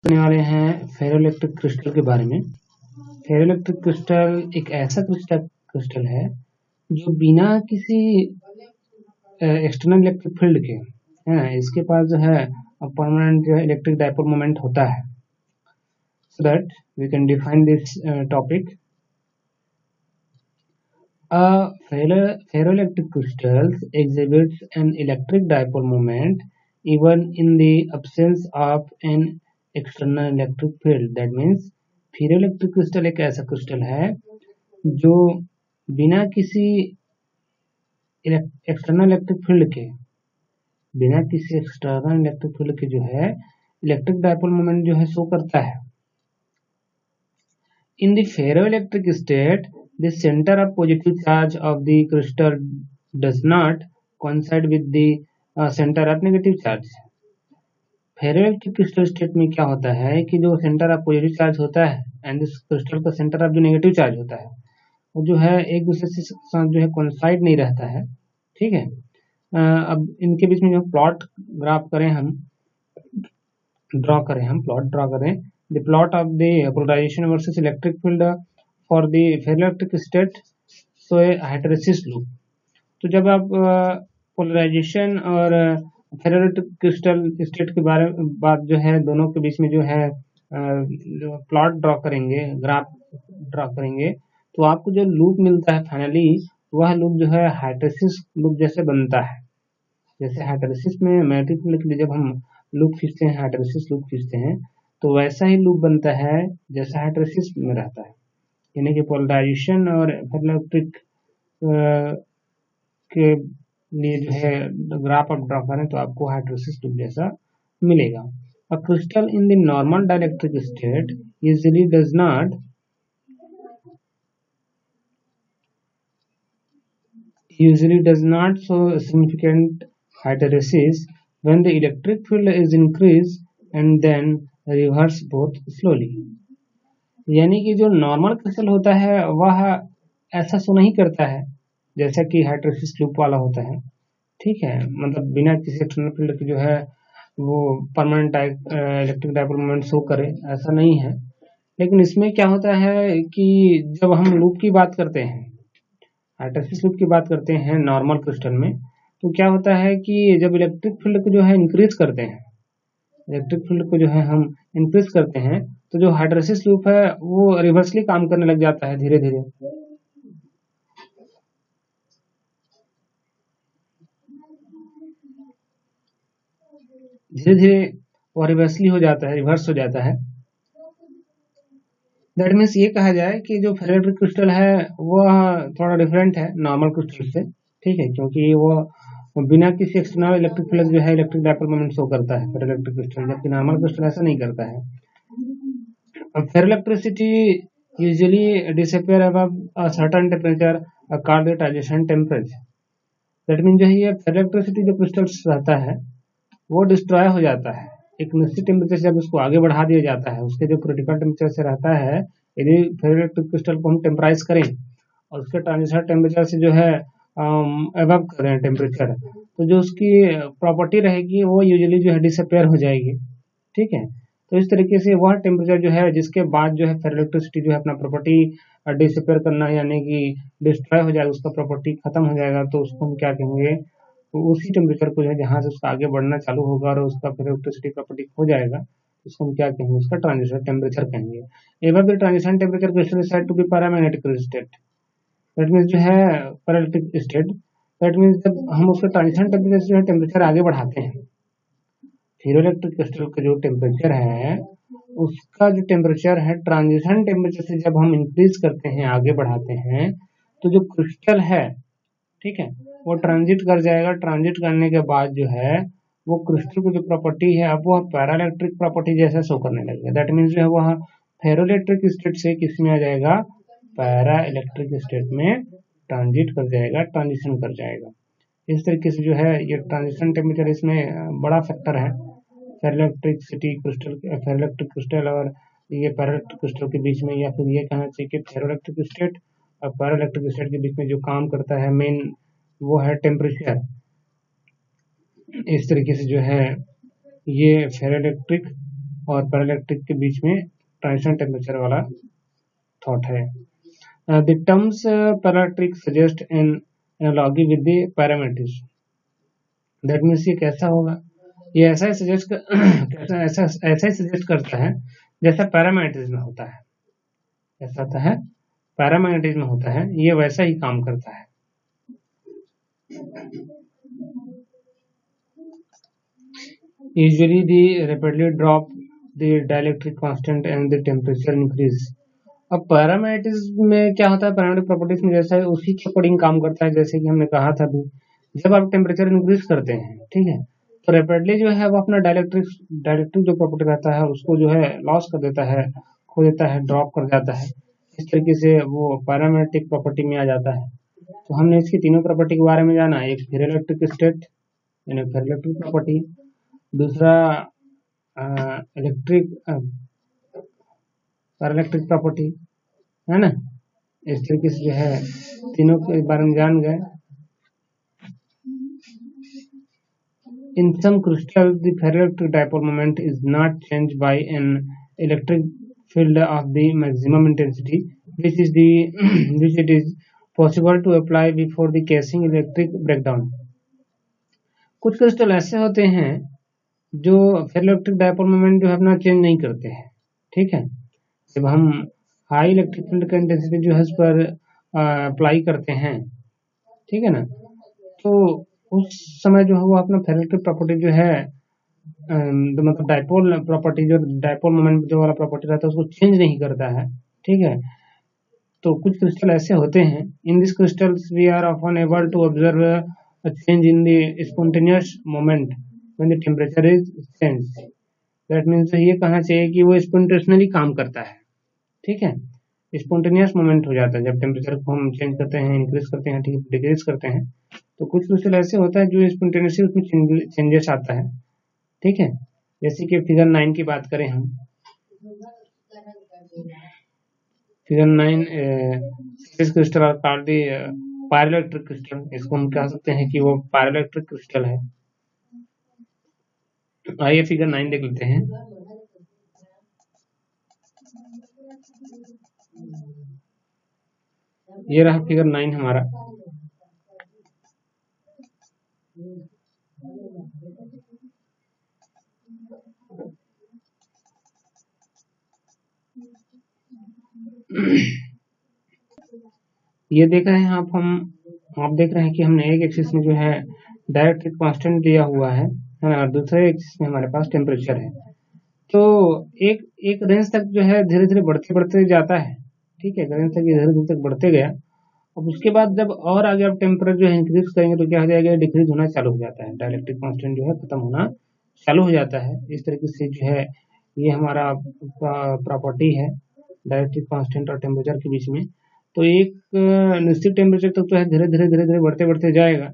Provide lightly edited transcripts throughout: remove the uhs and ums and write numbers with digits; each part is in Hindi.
करने वाले हैं फेरोइलेक्ट्रिक क्रिस्टल के बारे में। फेरोइलेक्ट्रिक क्रिस्टल एक ऐसा क्रिस्टल है जो बिना किसी एक्सटर्नल इलेक्ट्रिक फील्ड के है इसके पास जो है परमानेंट जो है इलेक्ट्रिक डाइपोल मोमेंट होता है। So that we can define this topic. A ferroelectric crystal exhibits an electric dipole moment even in the absence of an external electric field. That means ferroelectric crystal एक ऐसा क्रिस्टल है जो बिना किसी एक्सटर्नल इलेक्ट्रिक फील्ड के जो है इलेक्ट्रिक डाइपोल मोमेंट जो है शो करता है। In the ferroelectric state, the center of positive charge of the crystal does not coincide with the center of negative charge. Ferroelectric crystal state में क्या होता है कि जो सेंटर ऑफ पॉजिटिव चार्ज होता है एंड दिस क्रिस्टल का सेंटर ऑफ जो नेगेटिव चार्ज होता है वो जो है एक दूसरे से साथ जो है कोइंसाइड नहीं रहता है। ठीक है, अब इनके बीच में जो प्लॉट ड्रॉ करें the plot of the polarization versus electric field for the ferroelectric state so a hysteresis loop। तो जब आप पोलराइजेशन और फेरोइलेक्ट्रिक क्रिस्टल स्टेट के बात जो है दोनों के बीच में जो है जो प्लॉट ड्रॉ करेंगे, ग्राफ ड्रॉ करेंगे, तो आपको जो लूप मिलता है फाइनली वह लूप जो है हाइस्टेरेसिस लूप जैसे बनता है। जैसे हाइस्टेरेसिस में मैग्नेटिक फील्ड के लिए जब हम लूप खींचते हैं, हाइस्टेरेसिस लूप खींचते हैं, तो वैसा ही लूप बनता है जैसा हाइस्टेरेसिस में रहता है। यानी कि पोलराइजेशन और फेरोइलेक्ट्रिक के लिए जो है ग्राफ आप ड्रॉ करें तो आपको हाइस्टेरेसिस लूप जैसा मिलेगा। A crystal in the normal dielectric state usually does not show significant hysteresis when the electric field is increased and then reverse both slowly। यानी कि जो नॉर्मल क्रिस्टल होता है वह ऐसा शो नहीं करता है जैसा कि हाइस्टेरेसिस लूप वाला होता है। ठीक है, मतलब बिना किसी एक्सटर्नल फील्ड के जो है वो permanent electric dipole moment show करे, ऐसा नहीं है। लेकिन इसमें क्या होता है कि जब हम लूप की बात करते हैं, हाइस्टेरेसिस लूप की बात करते हैं नॉर्मल क्रिस्टल में, तो क्या होता है कि जब इलेक्ट्रिक फील्ड को जो है इंक्रीज करते हैं, तो जो हाइस्टेरेसिस लूप है वो रिवर्सली काम करने लग जाता है धीरे धीरे। वो रिवर्सली हो जाता है, रिवर्स हो जाता है। दैट मीन्स ये कहा जाए कि जो फेरोइलेक्ट्रिक क्रिस्टल है वह थोड़ा डिफरेंट है नॉर्मल क्रिस्टल से। ठीक है, क्योंकि वो बिना किसी एक्सटर्नल इलेक्ट्रिक फील्ड जो है इलेक्ट्रिक डाइपोल मोमेंट शो करता है फेरोइलेक्ट्रिक क्रिस्टल, जबकि नॉर्मल क्रिस्टल ऐसा नहीं करता है। Ferroelectricity usually disappear above a certain temperature called the transition temperature. That mean जो है ये फेरोइलेक्ट्रिसिटी जो क्रिस्टल्स रहता है वो डिस्ट्रॉय हो जाता है एक निश्चित टेम्परेचर से। जब उसको आगे बढ़ा दिया जाता है, उसके जो क्रिटिकल टेम्परेचर से रहता है, यदि फेरोइलेक्ट्रिक क्रिस्टल को हम टेम्पराइज करें और उसके ट्रांजिशन टेम्परेचर से जो है अबव करें टेम्परेचर, तो जो उसकी प्रॉपर्टी रहेगी वो यूजुअली जो है डिसअपियर हो जाएगी। ठीक है, तो इस तरीके से वह टेम्परेचर जो है जिसके बाद जो है फेरोइलेक्ट्रिसिटी जो है अपना प्रॉपर्टी डिसअपियर करना यानी कि डिस्ट्रॉय हो जाएगा, उसका प्रॉपर्टी खत्म हो जाएगा, तो उसको हम क्या कहेंगे, तो उसी टेम्परेचर को जो है जहां से उसका आगे बढ़ना चालू होगा और उसका फेरोइलेक्ट्रिसिटी प्रॉपर्टी हो जाएगा, उसको हम क्या कहेंगे, उसका ट्रांजिशन टेम्परेचर कहेंगे। Above the transition temperature crystal is said to be paramagnetic state. That means जो है पैराइलेक्ट्रिक स्टेट, दैट मीन्स जब हम उसका ट्रांजिशन टेम्परेचर जो है टेम्परेचर आगे बढ़ाते हैं, फेरोइलेक्ट्रिक क्रिस्टल का जो टेम्परेचर है उसका जो टेम्परेचर है ट्रांजिशन टेम्परेचर से जब हम इंक्रीज करते हैं, आगे बढ़ाते हैं, तो जो क्रिस्टल है, ठीक है, वो ट्रांजिट कर जाएगा। ट्रांजिट करने के बाद जो है वो क्रिस्टल की जो प्रॉपर्टी है अब वह पैराइलेक्ट्रिक प्रॉपर्टी जैसा शो करने लगेगा। दैट मीन्स जो है वह फेरोइलेक्ट्रिक स्टेट से किस में आ जाएगा, पैराइलेक्ट्रिक स्टेट में ट्रांजिट कर जाएगा, ट्रांजिशन कर जाएगा। इस तरीके से जो है ये ट्रांजिशन टेम्परेचर इसमें बड़ा फैक्टर है फेरोइलेक्ट्रिक क्रिस्टल और ये पैराइलेक्ट्रिक क्रिस्टल के बीच में, या फिर ये कहना चाहिए कि फेरोइलेक्ट्रिक स्टेट और पैराइलेक्ट्रिक स्टेट के बीच में जो काम करता है मेन वो है टेम्परेचर। इस तरीके से जो है ये फेरोइलेक्ट्रिक और पैराइलेक्ट्रिक के बीच में ट्रांजिशन टेम्परेचर वाला थॉट है। The terms paraelectric suggest an analogy with the parametrics. दैट मीन्स ये कैसा होगा, ये ऐसा ही सजेस्ट करता है जैसा पैरामेट्रिज्म में होता है। ऐसा होता है पैरामेट्रिज्म में होता है, ये वैसा ही काम करता है। Usually they rapidly drop the dielectric constant and the temperature increase। अब पैरामेट्रिज्म में क्या होता है, पैरामेट्रिक प्रॉपर्टीज में जैसा है उसी के अकॉर्डिंग काम करता है। जैसे कि हमने कहा था भी, जब आप टेम्परेचर इंक्रीज करते हैं, ठीक है, तो रैपिडली जो है वो अपना डायलेक्ट्रिक जो प्रॉपर्टी रहता है उसको जो है लॉस कर देता है, खो देता है, ड्रॉप कर जाता है। इस तरीके से वो पैरामेट्रिक प्रॉपर्टी में आ जाता है। तो हमने इसकी तीनों प्रॉपर्टी के बारे में जाना, एक फेरोइलेक्ट्रिक स्टेट यानी फेरोइलेक्ट्रिक प्रॉपर्टी, दूसरा इलेक्ट्रिक पैराइलेक्ट्रिक प्रॉपर्टी, है ना। इस तरीके से जो है तीनों के बारे में जान गए। In some crystals, the ferroelectric dipole moment is not changed by an electric field of the maximum intensity, which it is possible to apply before the casing electric breakdown। कुछ क्रिस्टल ऐसे होते हैं जो फेरोइलेक्ट्रिक डायपोल मोमेंट जो है अपना चेंज नहीं करते हैं, ठीक है। जब हम हाई इलेक्ट्रिक फील्ड का इंटेंसिटी जो है उस पर अप्लाई करते हैं, ठीक है ना, तो उस समय जो है वो अपना फेरोइलेक्ट्रिक प्रॉपर्टी जो है मतलब डायपोल प्रॉपर्टी, जो डायपोल मोमेंट जो वाला प्रॉपर्टी रहता है उसको चेंज नहीं करता है, ठीक है। तो कुछ क्रिस्टल ऐसे होते हैं, in this crystals we are often able to observe a change in the spontaneous moment when the temperature is change. That means ये कहना चाहिए कि वो स्पॉन्टेनियसली काम करता है, ठीक है। स्पॉन्टेनियस मोमेंट हो जाता है जब टेम्परेचर को हम चेंज करते हैं, इंक्रीज करते हैं, ठीक, डिक्रीज करते हैं। तो कुछ क्रिस्टल ऐसे होता है जो स्पॉन्टेनियसली उसमें चेंजेस आता है, ठीक है। जैसे कि फिगर 9 की बात करें हम, figure 9 crystal are called the paraelectric crystal. इसको हम कह सकते हैं कि वो पैराइलेक्ट्रिक क्रिस्टल है। आइए फिगर 9 देख लेते हैं। ये रहा फिगर 9 हमारा। ये देख रहे हैं आप देख रहे हैं कि हमने एक एक्सिस में जो है डायरेक्ट्रिक कांस्टेंट दिया हुआ है ना, और दूसरे एक्सिस में हमारे पास टेम्परेचर है। तो एक रेंज तक जो है धीरे धीरे बढ़ते जाता है, ठीक है। रेंज तक धीरे धीरे तक बढ़ते गया। अब उसके बाद जब और आगे आप टेम्परेचर जो है इंक्रीज करेंगे तो क्या हो जाएगा, डिक्रीज होना चालू हो जाता है, डायरेक्ट्रिक कांस्टेंट जो है खत्म होना चालू हो जाता है। इस तरीके से जो है ये हमारा प्रॉपर्टी है डायरेक्ट्रिक कांस्टेंट और टेम्परेचर के बीच में। तो एक निश्चित टेम्परेचर तक तो है धीरे धीरे बढ़ते जाएगा।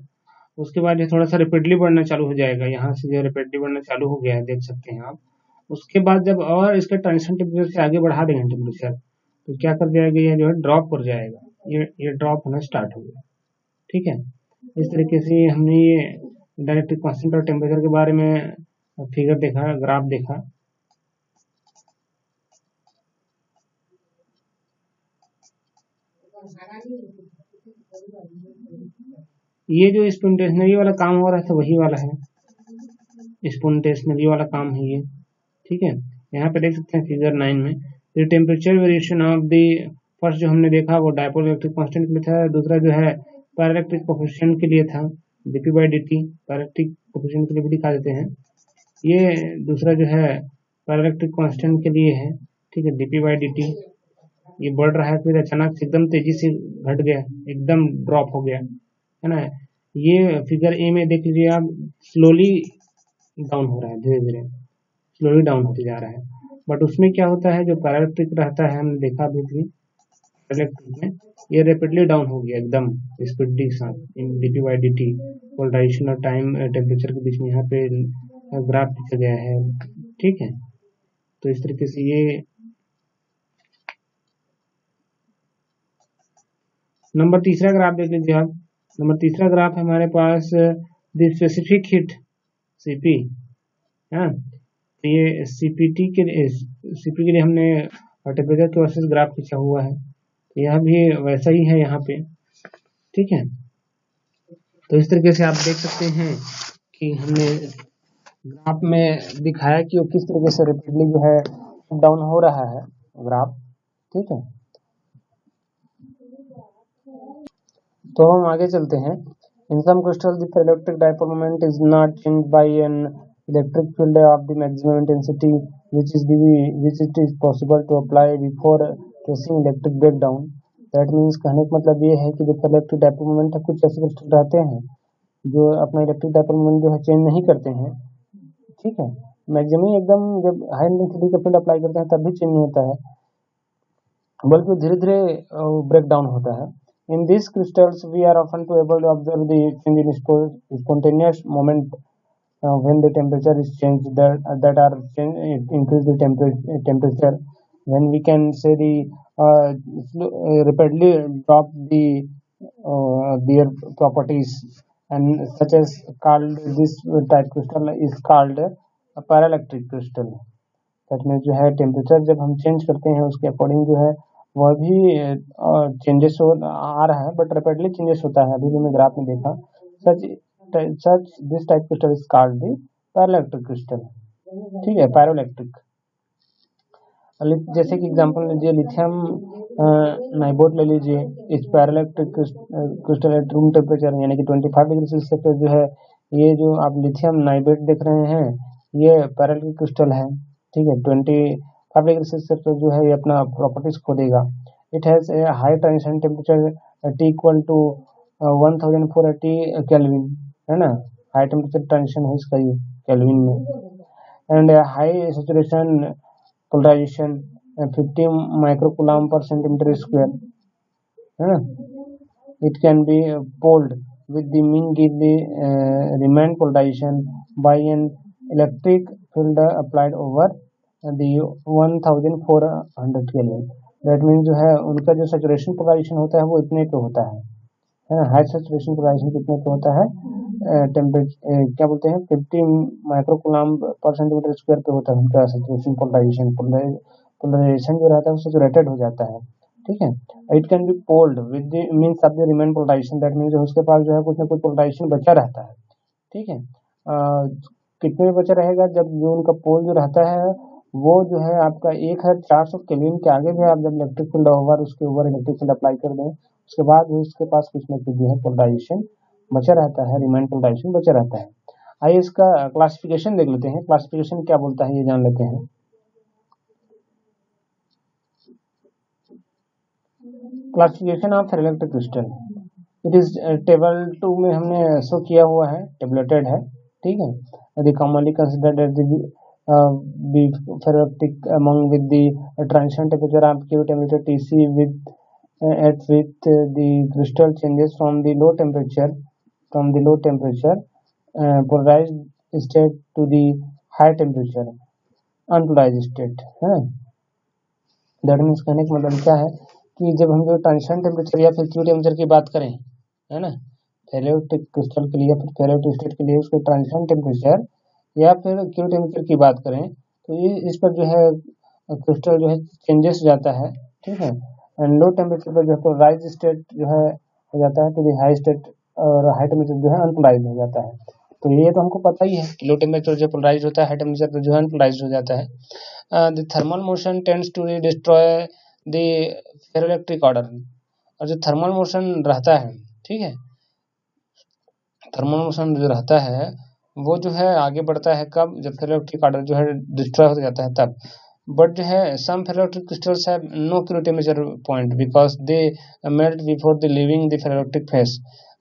उसके बाद ये थोड़ा सा रैपिडली बढ़ना चालू हो जाएगा। यहाँ से जो रैपिडली बढ़ना चालू हो गया है, देख सकते हैं आप। उसके बाद जब और इसके ट्रांजिशन टेम्परेचर से आगे बढ़ा देंगे टेम्परेचर, तो क्या कर जाएगा, ये जो है ड्रॉप कर जाएगा। ये ड्रॉप होना स्टार्ट हो गया, ठीक है। इस तरीके से हमने ये डायरेक्ट्रिक कांस्टेंट और टेम्परेचर के बारे में फिगर देखा, ग्राफ देखा। ये जो स्पॉन्टेनियसली वाला काम हो रहा था वही वाला है, स्पॉन्टेनियसली वाला काम है ये, ठीक है। यहाँ पे देख सकते हैं फिगर 9 में the temperature variation of the first जो हमने देखा वो डायपोल इलेक्ट्रिक कांस्टेंट के लिए था, दूसरा जो है पैराइलेक्ट्रिक कोफिशिएंट के लिए था, dp/dt पैराइलेक्ट्रिक कोफिशिएंट के लिए भी दिखा देते हैं। ये दूसरा जो है पैराइलेक्ट्रिक कांस्टेंट के लिए है, ठीक है, dp/dt। ये बढ़ रहा है, फिर अचानक एकदम तेजी से घट गया, एकदम ड्रॉप हो गया, है ना। ये फिगर ए में देख लीजिए आप, स्लोली डाउन हो रहा है, धीरे धीरे स्लोली डाउन होते जा रहा है। बट उसमें क्या होता है, जो पैराइलेक्ट्रिक रहता है, हमने देखा भी थी पैराइलेक्ट्रिक में, ये रैपिडली डाउन हो गया एकदम स्पीड के साथ इन dp/dt। पोलराइजेशन और टाइम टेम्परेचर के बीच में यहाँ पे ग्राफ दिखा गया है, ठीक है। तो इस तरीके से ये नंबर तीसरा ग्राफ देख लीजिए आप। नंबर तीसरा ग्राफ है हमारे पास द स्पेसिफिक हीट Cp, है। तो ये सीपीटी के लिए हमने टेम्परेचर के वर्सेस ग्राफ खींचा हुआ है, तो यह भी वैसा ही है यहाँ पे, ठीक है। तो इस तरीके से आप देख सकते हैं कि हमने ग्राफ में दिखाया कि वो किस तरीके से रेपिडली जो है डाउन हो रहा है ग्राफ, ठीक है। तो हम आगे चलते हैं। In some crystal the electric dipole moment is not changed by an electric field of the maximum intensity which it is possible to apply before facing electric breakdown. That means कहने का मतलब ये है कि जो इलेक्ट्रिक डाइपोल मोमेंट है, कुछ ऐसे क्रिस्टल रहते हैं जो अपना इलेक्ट्रिक डाइपोल मोमेंट जो है चेंज नहीं करते हैं, ठीक है। मैक्सिमम एकदम जब हाई इंटेंसिटी का फील्ड अप्लाई करते हैं तब भी चेंज नहीं होता है, बल्कि धीरे धीरे ब्रेक डाउन होता है। In this crystals we are often to able to observe the change in spontaneous moment when the temperature is changed, that are increase the temperature, when we can say the rapidly drop the their properties, and such as called this type crystal is called a paraelectric crystal. that means जो है टेम्परेचर जब हम चेंज करते हैं उसके अकॉर्डिंग जो है वह भी चेंजेस आ रहा है, बट रैपिडली चेंजेस होता है। अभी भी मैं ग्राफ में देखा, such this type crystal is called the paraelectric crystal, ठीक है, पैरोइलेक्ट्रिक। जैसे कि एग्जांपल लीजिए, लिथियम नाइबोट ले लीजिए। इस पैरोइलेक्ट्रिक क्रिस्टल एट रूम टेम्परेचर यानी कि 25 डिग्री सेल्सियस पर जो है, ये जो आप लिथियम नाइबेट देख रहे हैं ये पैरोइलेक्ट्रिक क्रिस्टल है, ठीक है। 25 डिग्री सेल्सियस पर जो है ये अपना प्रॉपर्टीज खो देगा। It has a high transition temperature T equal to 1480 kelvin, है ना। हाई टेम्परेचर ट्रांजिशन है इसका ये केल्विन में। And high saturation polarization 50 microcoulomb per centimetre square, है ना। It can be poled with the mean give the remain polarization by an electric field applied over the 1400 kelvin. That mean जो है उनका जो सैचुरेशन पोलराइजेशन होता है वो इतने पे होता है ना। हाई सैचुरेशन पोलराइजेशन कितने पे होता है, टेम्परेचर क्या बोलते हैं 50 माइक्रोकूलम पर सेंटीमीटर स्क्वायर पे होता है उनका सैचुरेशन पोलराइजेशन। पोलराइजेशन जो रहता है वो सैचुरेटेड हो जाता है, ठीक है। It can be poled with the means of the remain polarization, that means उसके पास जो है कुछ ना कुछ पोलराइजेशन बचा रहता है, ठीक है। कितने में बचा रहेगा, जब जो उनका पोल जो रहता है वो जो है आपका 1400 केल्विन के आगे भी आप जब इलेक्ट्रिक फील्ड ओवर उसके ऊपर इलेक्ट्रिक फील्ड अप्लाई कर दें, उसके बाद भी उसके पास कुछ ना कुछ जो है पोलराइजेशन बचा रहता है, रिमेन पोलराइजेशन बचा रहता है। आइए इसका क्लासिफिकेशन देख लेते हैं। क्लासिफिकेशन क्या बोलता है ये जान लेते हैं। Classification of ferroelectric crystal, it is table 2 में हमने शो किया हुआ है, टेबलेटेड है, ठीक है। The commonly considered as the ferroelectric among with the transition temperature of Q temperature Tc with at which the crystal changes from the low temperature polarized state to the high temperature unpolarized state, है। दैट मीन्स कहने का मतलब क्या है कि जब हम जो ट्रांजिशन टेम्परेचर या फिर Q टेम्परेचर की बात करें, है ना, फेरोइलेक्ट्रिक क्रिस्टल के लिए या फिर फेरोइलेक्ट्रिक स्टेट के लिए उसके ट्रांजिशन टेम्परेचर या फिर Q टेम्परेचर की बात करें तो ये इस पर जो है क्रिस्टल जो है चेंजेस हो जाता है, ठीक है। एंड लो टेम्परेचर पर जो है पोलराइज स्टेट जो है हो जाता है टू द हाई स्टेट, और हाई टेम्परेचर जो है अनपोलराइज हो जाता है। तो ये तो हमको पता ही है कि लो टेम्परेचर जो पोलराइज होता है, हाई टेम्परेचर पर जो है अनपोलराइज हो जाता है। The thermal motion tends to destroy the ferroelectric order, और जो थर्मल मोशन रहता है, ठीक है, थर्मल मोशन जो रहता है वो जो है आगे बढ़ता है कब, जब फेरोइलेक्ट्रिक ऑर्डर जो है डिस्ट्रॉय हो जाता है तब। बट जो है some ferroelectric crystals have no Q temperature point because they melt before the leaving the ferroelectric phase.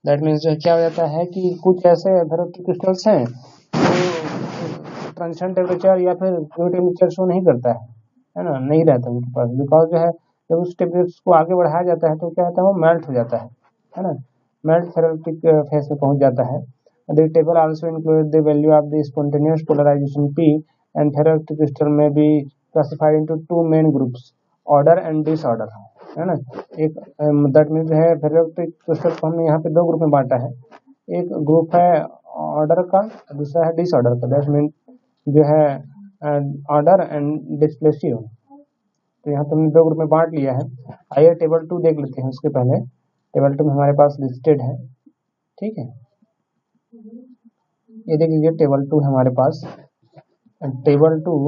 That means जो है क्या हो जाता है कि कुछ ऐसे फेरोइलेक्ट्रिक क्रिस्टल्स हैं जो ट्रांजिशन टेम्परेचर या फिर Q टेम्परेचर शो नहीं करता है ना, नहीं रहता उनके पास, बिकॉज जो है जब उस टेम्परेचर को आगे बढ़ाया जाता है तो क्या होता है वो मेल्ट हो जाता है ना, मेल्ट फेरोइलेक्ट्रिक फेज में पहुंच जाता है। The table also includes the value of the spontaneous polarization P, and ferroelectric crystal may be classified into two main groups, order and disorder, है ना। एक दैट मीन्स जो है फेरोइलेक्ट्रिक क्रिस्टल को हमने यहाँ पे दो ग्रुप में बांटा है, एक ग्रुप है ऑर्डर का, दूसरा है डिसऑर्डर का। दैट मीन्स जो है ऑर्डर एंड डिस्प्लेसियो। तो यहाँ तो हमने दो ग्रुप में बांट लिया है। आइए टेबल 2 देख लेते हैं। उसके पहले टेबल 2 में हमारे पास लिस्टेड है, ठीक है। ये देखिए टेबल 2 हमारे पास। Table 2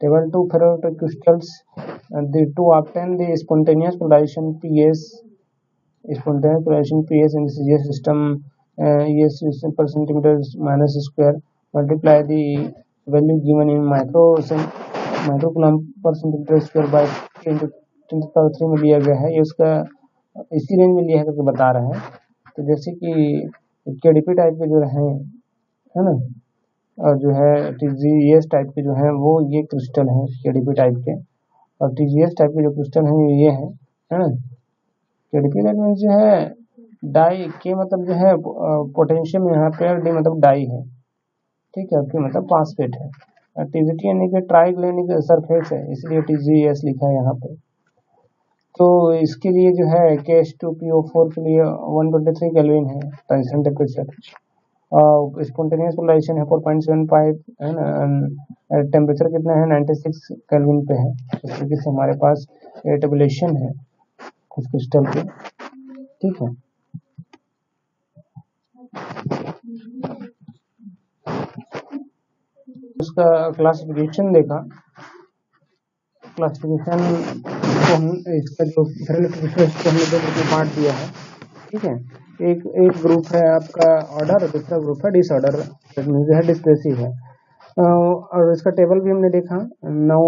ferrotic crystals, to obtain the spontaneous polarization PS in the CGS system, ES per centimeter minus square, multiply the value given in microcoulomb per centimeter square by 10 to 3 में लिया गया है। ये उसका इसी रेंज में लिया है करके बता रहे हैं। तो जैसे कि KDP टाइप के जो है ना, और जो है TGS टाइप के जो है वो ये क्रिस्टल हैं KDP टाइप के, और TGS टाइप के जो क्रिस्टल हैं ये है ना। KDP टाइप में जो है डाई के मतलब जो है पोटेंशियम यहाँ पे, डी मतलब डाई है, ठीक है, के मतलब फास्फेट है, और TGT यानी कि ट्राइग्लिसराइड सरफेस है, इसलिए TGS लिखा है यहाँ पे। तो इसके लिए जो है KH2PO4 के लिए 123 केल्विन है ट्रांजिशन टेम्परेचर, स्पॉन्टेनियस पोलराइजेशन है 4.75 है ना, टेम्परेचर कितना है 96 केल्विन पे है। इस तरीके से हमारे पास टेबुलेशन है कुछ क्रिस्टल के, ठीक है। उसका क्लासिफिकेशन देखा, क्लासिफिकेशन को हम इसका जो हमने दो ग्रुप में बांट दिया है, ठीक है। एक ग्रुप है आपका ऑर्डर, दूसरा ग्रुप है डिसऑर्डर, जो है डिस्प्लेसिव है। और इसका टेबल भी हमने देखा। नाउ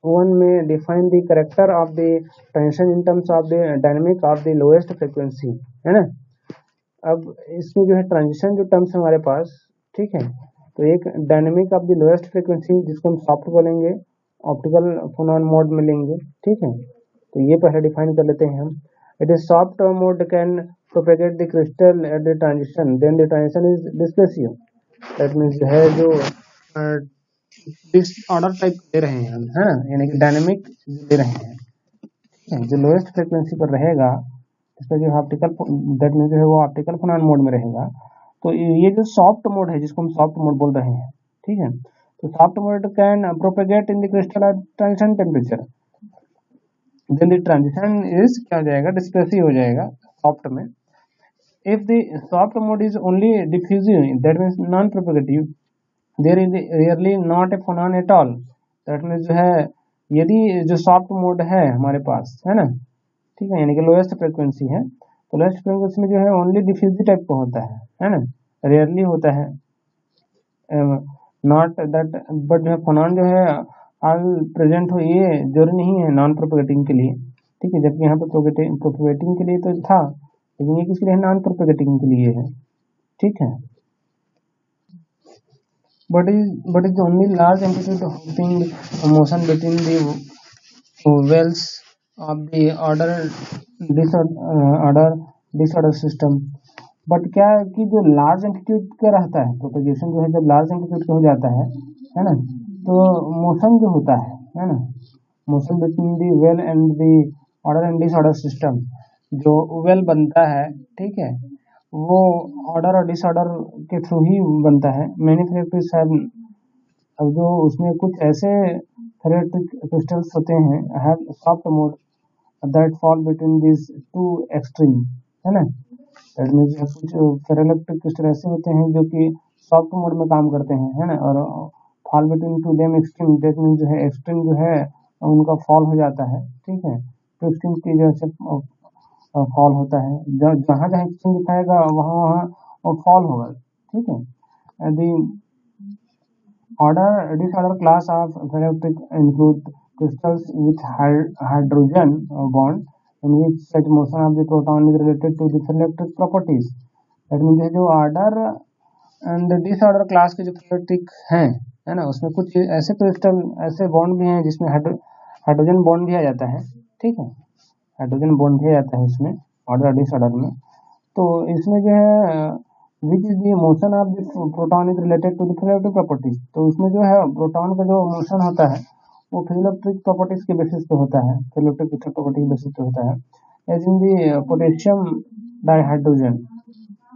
1 में define the character of the transition in terms of the dynamic of the lowest frequency, है ना। अब इसमें जो है ट्रांजिशन जो टर्म्स हमारे पास, ठीक है। तो एक dynamic of the lowest frequency जिसको हम सॉफ्ट बोलेंगे, ऑप्टिकल फोनॉन मोड में लेंगे, ठीक है। तो ये पहले डिफाइन कर लेते हैं हम। It is soft mode can propagate the crystal at the transition, then the transition is displacium. That means जो है जो डिसऑर्डर टाइप दे रहे हैं हम, है ना, यानी कि डायनेमिक दे रहे हैं, जो लोएस्ट फ्रीक्वेंसी पर रहेगा इसका जो ऑप्टिकल, दैट मीन्स जो है वो ऑप्टिकल फोनॉन मोड में रहेगा। तो ये जो सॉफ्ट मोड है जिसको हम सॉफ्ट मोड बोल रहे हैं, ठीक है। तो soft mode can propagate in the crystal at transition temperature, then the transition is क्या हो जाएगा, डिस्प्लेसिव हो जाएगा सॉफ्ट में। If the soft mode is only diffusive, that means non-propagative, there is rarely not a phonon at all. That means जो है यदि जो सॉफ्ट मोड है हमारे पास, है ना, ठीक है, यानी कि लोएस्ट फ्रीक्वेंसी है, तो लोएस्ट फ्रीक्वेंसी में जो है ओनली डिफ्यूजिव टाइप का होता है ना, रेयरली होता है, नॉट दैट, बट जो है फोनॉन जो है ऑल प्रेजेंट हो, ये जरूरी नहीं है नॉन प्रोपेगेटिंग के लिए, ठीक है। जबकि यहाँ पे प्रोपेगेटिंग के लिए तो था, लेकिन ये किसके लिए नॉन प्रोपेगेटिंग के लिए है, ठीक है। But is only large amplitude hopping motion between the wells of the order disorder system. But क्या है कि जो लार्ज एम्पलीट्यूड का रहता है, प्रोपेगेशन जो है जब लार्ज एम्पलीट्यूड का हो जाता है ना, तो मोशन जो होता है ना, motion between the well and the order and disorder system, जो वेल बनता है, ठीक है, वो ऑर्डर और डिसऑर्डर के थ्रू ही बनता है। मैनी फेरेटिक्स हैव, अब जो उसमें कुछ ऐसे फेरेटिक क्रिस्टल्स होते हैं have soft mode that fall between this two extreme, है ना। दैट मींस कुछ फेरेटिक क्रिस्टल ऐसे होते हैं जो कि सॉफ्ट मोड में काम करते हैं, है ना, और fall between two them extreme, that means जो है एक्सट्रीम जो है उनका फॉल हो जाता है, ठीक है। तो एक्सट्रीम की जैसे फॉल होता है, जहाँ जहाँ एक्सट्रीम दिखाएगा वहाँ वहाँ फॉल होगा, ठीक है। The order disorder class of ferroelectric include crystals with hydrogen bond in which such motion of the proton is related to the ferroelectric properties. That means जो ऑर्डर एंड डिसऑर्डर क्लास के जो फेरेटिक हैं, है ना, उसमें कुछ ऐसे क्रिस्टल, ऐसे बॉन्ड भी हैं जिसमें हाइड्रोजन बॉन्ड भी आ जाता है, ठीक है, हाइड्रोजन बॉन्ड भी आता है इसमें ऑर्डर डिसऑर्डर में। तो इसमें जो है which is the motion of the proton is related to the ferroelectric properties, तो उसमें जो है प्रोटॉन का जो मोशन होता है वो फेरेटिक प्रॉपर्टीज के बेसिस पे होता है, फेरेटिक प्रॉपर्टी के बेसिस पे होता है। As in the potassium dihydrogen,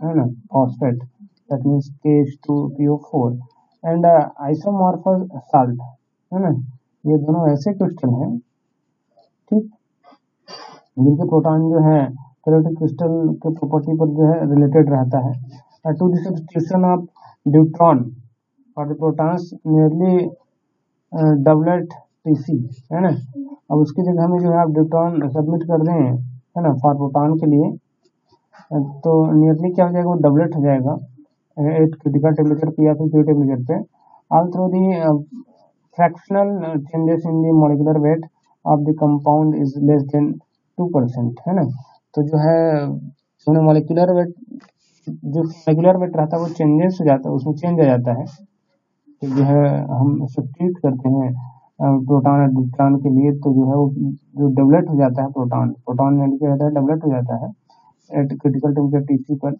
है ना, phosphate, that means KH2PO4, and isomorphous salt, है ना। ये दोनों ऐसे क्रिस्टल हैं, ठीक, जिनके प्रोटॉन जो है पैरियोडिक क्रिस्टल के प्रॉपर्टी पर जो है रिलेटेड रहता है। To the substitution of deuteron और the protons nearly doublet TC, है ना। अब उसकी जगह में जो है आप ड्यूट्रॉन सबमिट कर दें, है ना, फॉर प्रोटॉन के लिए, तो नियरली क्या हो जाएगा, वो डबलेट हो जाएगा एट क्रिटिकल टेम्परेचर पे या फिर क्यू टेम्परेचर पे। All through the fractional changes in the molecular weight of the compound is less than 2%, है ना। तो जो है मॉलिक्यूलर वेट, जो मॉलिक्यूलर वेट रहता है वो चेंजेस हो जाता है, उसमें चेंज आ जाता है। तो जो है हम सब्स्टिट्यूट करते हैं प्रोटॉन और न्यूट्रॉन के लिए, तो जो है वो जो डबलेट हो जाता है, प्रोटॉन यानी क्या होता है, डबलेट हो जाता है एट क्रिटिकल टेम्परेचर टीसी पर।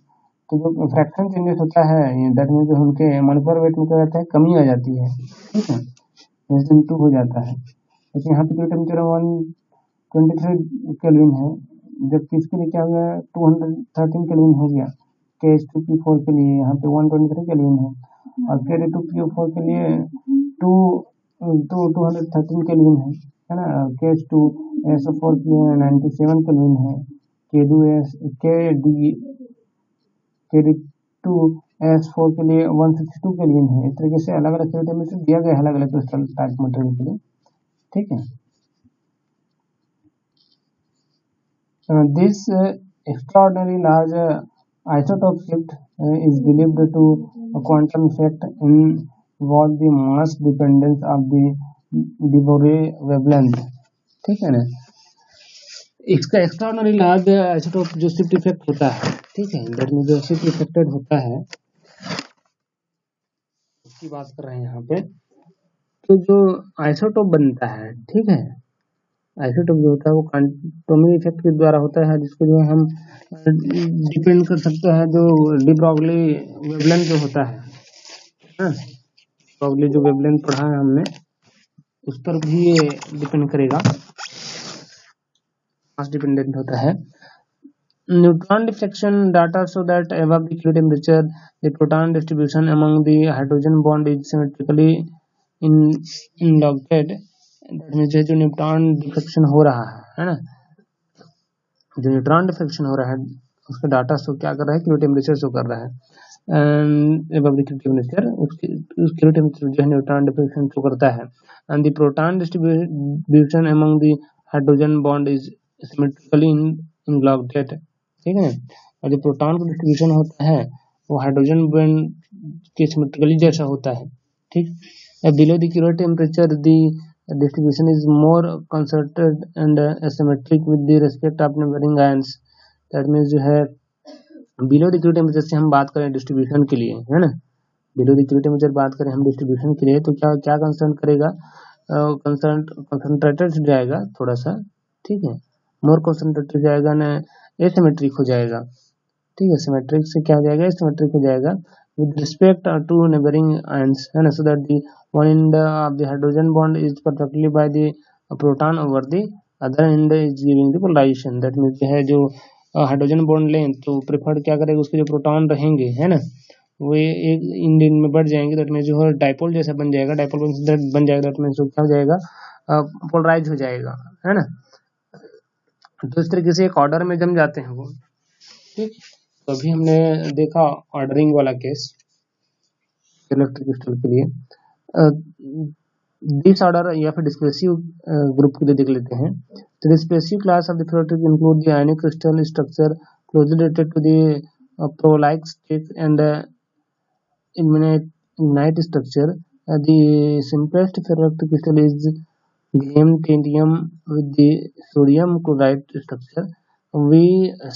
तो जो फ्रैक्शन चेंजेस होता है, दैट मीन जो उनके मॉलिक्यूलर वेट में क्या होता है, कमी आ जाती है, ठीक है, जैसे 2 हो जाता है। जैसे यहाँ पे जो टेम्परेचर 123 केल्विन है, जबकि इसके लिए क्या हो गया, 213 केल्विन हो गया। KH2PO4 के लिए यहाँ पे 123 केल्विन है, और Kd2PO4 के लिए 213 केल्विन है ना। KH2SO4 के लिए 97 केल्विन है। KD2S4 के लिए 162 केल्विन है। इस तरीके से अलग अलग टेम्परेचर दिया गया है अलग अलग क्रिस्टल टाइप मटेरियल के लिए, ठीक है। This extraordinary large isotope shift is believed to a quantum effect involve the mass dependence of the Debye wavelength, ठीक है ना। इसका एक्स्ट्राऑर्डिनरी लार्ज आइसोटोप जो शिफ्ट इफेक्ट होता है, ठीक है, दैट मीन जो शिफ्ट इफेक्टेड होता है, उसकी बात कर रहे हैं यहाँ पे। तो जो आइसोटोप बनता है, ठीक है, आइसोटोप जो होता है वो क्वांटम इफेक्ट के द्वारा होता है, जिसको जो हम डिपेंड कर सकते हैं जो डी ब्रॉगली वेवलेंथ जो होता है, ब्रॉगली जो वेवलेंथ पढ़ा है हमने, उस पर भी ये डिपेंड करेगा, मास डिपेंडेंट होता है। Neutron deflection data show that above the Q temperature the proton distribution among the hydrogen bond is symmetrically elongated। जो न्यूट्रॉन डिफ्लेक्शन हो रहा है ना, जो न्यूट्रॉन डिफ्लेक्शन हो रहा है उसका डाटा शो क्या कर रहा है, क्यू टेम्परेचर शो कर रहा है। above the Q temperature उस क्यू टेम्परेचर जो है न्यूट्रॉन डिफ्लेक्शन शो करता है। And the proton distribution among the hydrogen bond is symmetrically elongated, ठीक है। और जो प्रोटॉन का डिस्ट्रीब्यूशन होता है वो हाइड्रोजन बॉन्ड के सिमेट्रिकली जैसा होता है, ठीक। Below the Q temperature the distribution is more concentrated and asymmetric with the respect of neighboring ions। That means जो है बिलो द क्यू टेम्परेचर से हम बात करें डिस्ट्रीब्यूशन के लिए, है ना, बिलो द क्यू टेम्परेचर बात करें हम डिस्ट्रीब्यूशन के लिए, तो क्या क्या कंसर्न करेगा, कंसंट्रेटेड जाएगा थोड़ा सा, ठीक है, मोर कंसंट्रेटेड जाएगा ना, एसिमेट्रिक हो जाएगा, ठीक है, सिमेट्रिक से क्या हो जाएगा, एसिमेट्रिक हो जाएगा with respect to neighboring ions, है ना, so that the one end of the hydrogen bond is perfectly by the proton over the other end is giving the polarization। that means है जो हाइड्रोजन बॉन्ड लें तो प्रेफर्ड क्या करेगा, उसके जो प्रोटॉन रहेंगे, है ना, वो एक इंडियन में बढ़ जाएंगे, दैट मीन्स जो है डाइपोल जैसा बन जाएगा, डाइपोल बन जाएगा, दैट मीन्स क्या हो जाएगा, पोलराइज हो जाएगा, है ना। तो इस तरीके से एक ऑर्डर में जम जाते हैं वो, ठीक। तो अभी हमने देखा ऑर्डरिंग वाला केस इलेक्ट्रिक क्रिस्टल के लिए। डिसऑर्डर या फिर डिस्पेसिव ग्रुप के लिए देख लेते हैं। तो displacive class of the ferroelectric include the ionic crystal structure closely related to the perovskite state and ilmenite structure. The simplest ferroelectric crystal is gallium titanium with the sodium chloride structure। We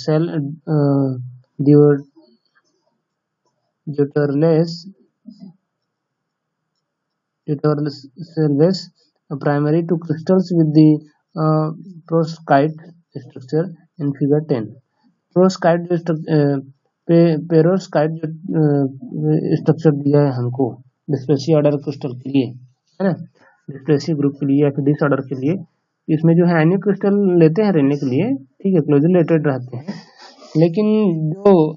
sell deuterless primary to crystals with the perovskite structure in figure 10। perovskite perovskite structure दिया है हमको डिस्पेसिव ऑर्डर क्रिस्टल के लिए, है ना, डिस्पेसिव ग्रुप के लिए या फिर डिस ऑर्डर के लिए। इसमें जो है आयनिक क्रिस्टल लेते हैं रहने के लिए, ठीक है, क्लोजली रिलेटेड रहते हैं, लेकिन जो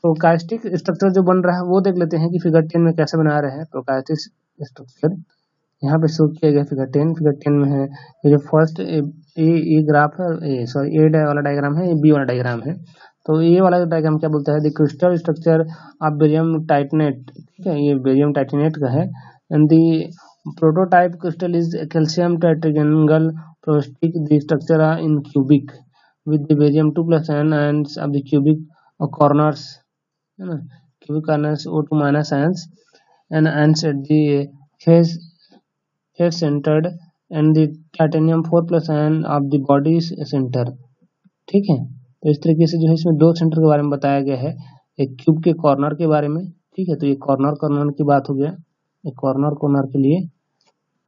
प्रोकास्टिक स्ट्रक्चर जो बन रहा है वो देख लेते हैं कि फिगर 10 में कैसे बना रहे हैं प्रोकास्टिक स्ट्रक्चर। यहाँ पे शो किया गया फिगर 10 में है ये जो फर्स्ट ए ग्राफ है, सॉरी ए वाला डायग्राम है, ये बी वाला डायग्राम है। तो ये वाला डायग्राम क्या बोलता है, the crystal structure of barium titanate, ठीक है, ये बेरियम टाइटेनेट का है। And the prototype crystal is calcium ट्राइटेंगल perovskite, the structure are in cubic with the barium 2+ ions of the cubic corners, है ना, cubic corners O2 minus ions and ions at the face centered and the titanium 4+ ion of the body center, ठीक है। तो इस तरीके से जो है इसमें दो सेंटर के बारे में बताया गया है, एक क्यूब के कॉर्नर के बारे में, ठीक है। तो ये कॉर्नर की बात हो गया, एक कॉर्नर के लिए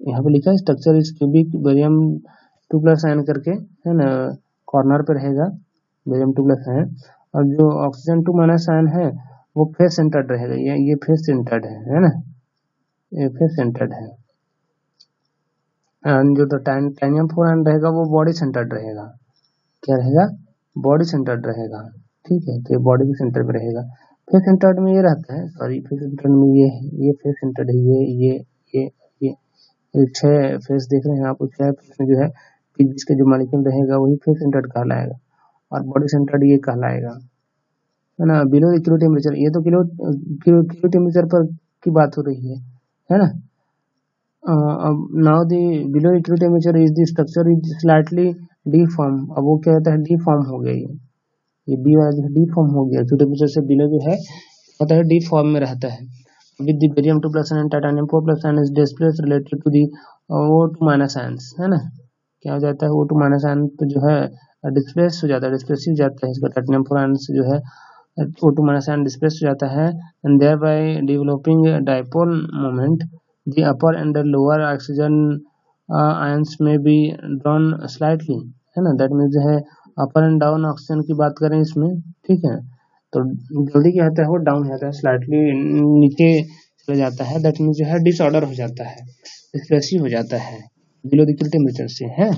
यहाँ पे लिखा है structure is cubic barium 2+ ion करके, है ना, कॉर्नर पे रहेगा बेरियम 2+ आयन। और जो ऑक्सीजन 2- आयन है वो फेस सेंटर्ड रहेगा, ये फेस सेंटर्ड है ना, ये फेस सेंटर्ड है। एंड जो टाइटेनियम 4 आयन रहेगा वो बॉडी सेंटर्ड रहेगा, क्या रहेगा, बॉडी सेंटर्ड रहेगा, ठीक है। तो ये बॉडी के सेंटर पे रहेगा। फेस सेंटर्ड में ये रहता है, सॉरी फेस सेंटर्ड में ये फेस सेंटर्ड है, ये 6 फेस देख रहे हैं आप, 6 फेस में जो है जिसका जो मॉलिक्यूल रहेगा वही फेस सेंटर्ड कहलाएगा और बॉडी सेंटर्ड ये कहलाएगा, है ना। बिलो किलो टेम्परेचर, ये तो किलो टेम्परेचर पर की बात हो रही है ना। अब now the below kilo temperature is the structure is slightly D Pharm, अब वो क्या होता है, डीफॉर्म हो गई, ये बी वाला जो है डीफॉर्म हो गया, किलो टेम्परेचर से बिलो जो है होता है डीफॉर्म में रहता है। With the barium 2+ and titanium 4+ ion is displaced related to the O2- ions, है ना। क्या हो जाता है, O2- आयन तो जो है डिस्प्लेस हो जाता है, डिस्प्लेसिव जाता है, इसका टाइटेनियम 4 आयन से जो है O2- आयन डिस्प्लेस हो जाता है and thereby developing dipole moment, the upper end the lower oxygen ions may be drawn slightly, है ना। दैट मीन्स जो है अपर एंड डाउन ऑक्सीजन की बात करें इसमें, ठीक है, तो जल्दी क्या होता है, वो डाउन हो जाता है, स्लाइटली नीचे चला जाता है। दैट मीन्स जो है डिसऑर्डर हो जाता है, डिस्प्लेसिव हो जाता है बिलो द टेम्परेचर से, है।